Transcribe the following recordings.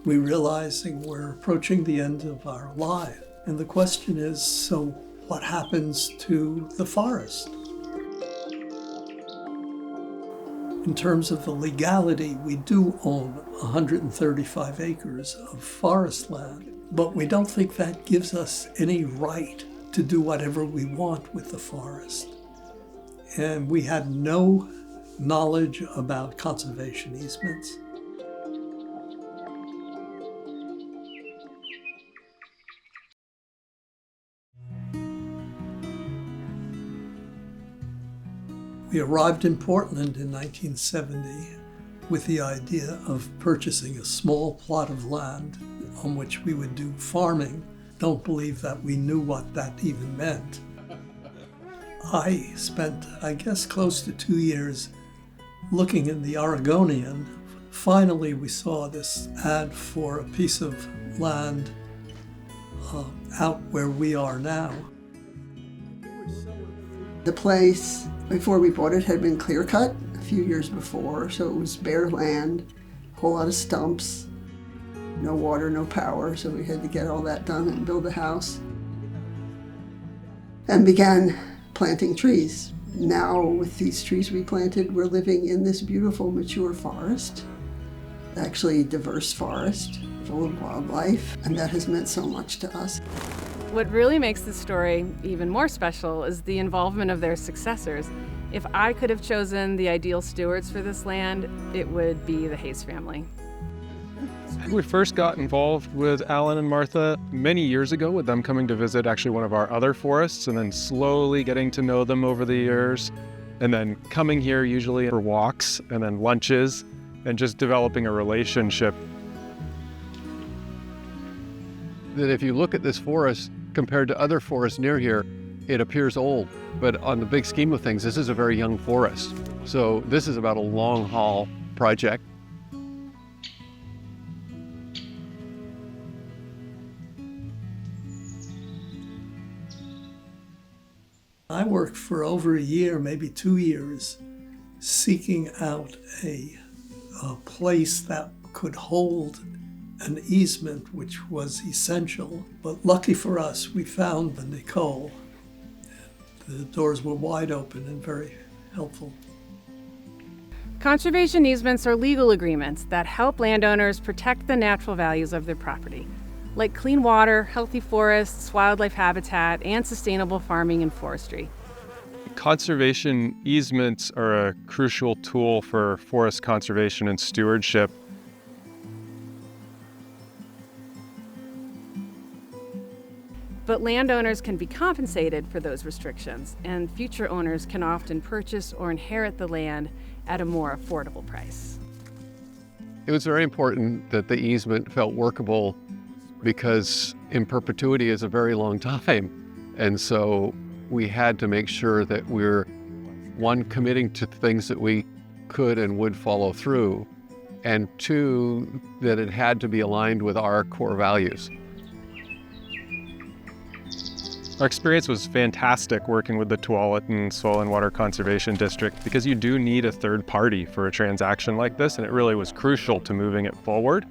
we're realizing we're approaching the end of our life. And the question is, so what happens to the forest? In terms of the legality, we do own 135 acres of forest land, but we don't think that gives us any right to do whatever we want with the forest. And we had no knowledge about conservation easements. We arrived in Portland in 1970 with the idea of purchasing a small plot of land on which we would do farming. Don't believe that we knew what that even meant. I spent, I guess, close to 2 years looking in the Oregonian. Finally, we saw this ad for a piece of land out where we are now. The place, before we bought it, had been clear cut a few years before, so it was bare land, a whole lot of stumps, no water, no power, so we had to get all that done and build a house. And began planting trees. Now, with these trees we planted, we're living in this beautiful mature forest, actually a diverse forest, full of wildlife, and that has meant so much to us. What really makes this story even more special is the involvement of their successors. If I could have chosen the ideal stewards for this land, it would be the Hayes family. We first got involved with Alan and Martha many years ago with them coming to visit actually one of our other forests, and then slowly getting to know them over the years, and then coming here usually for walks and then lunches and just developing a relationship. That if you look at this forest compared to other forests near here, it appears old, but on the big scheme of things, this is a very young forest. So this is about a long haul project. I worked for over a year, maybe 2 years, seeking out a place that could hold an easement, which was essential. But lucky for us, we found the Nicole. The doors were wide open and very helpful. Conservation easements are legal agreements that help landowners protect the natural values of their property, like clean water, healthy forests, wildlife habitat, and sustainable farming and forestry. Conservation easements are a crucial tool for forest conservation and stewardship. But landowners can be compensated for those restrictions, and future owners can often purchase or inherit the land at a more affordable price. It was very important that the easement felt workable because in perpetuity is a very long time. And so we had to make sure that we're, one, committing to things that we could and would follow through, and two, that it had to be aligned with our core values. Our experience was fantastic working with the Tualatin Soil and Water Conservation District because you do need a third party for a transaction like this, and it really was crucial to moving it forward.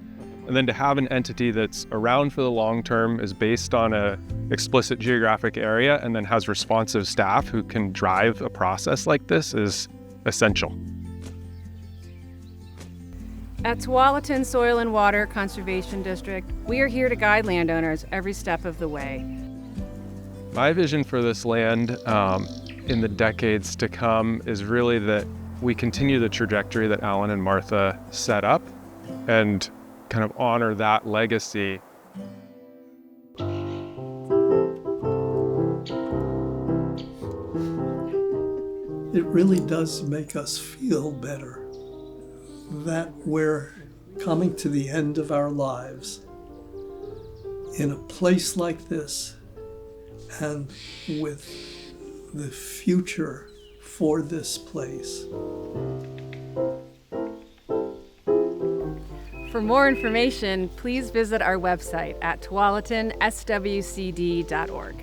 And then to have an entity that's around for the long term, is based on a explicit geographic area, and then has responsive staff who can drive a process like this is essential. At Tualatin Soil and Water Conservation District, we are here to guide landowners every step of the way. My vision for this land in the decades to come is really that we continue the trajectory that Alan and Martha set up and kind of honor that legacy. It really does make us feel better that we're coming to the end of our lives in a place like this, and with the future for this place. For more information, please visit our website at tualatin SWCD.org.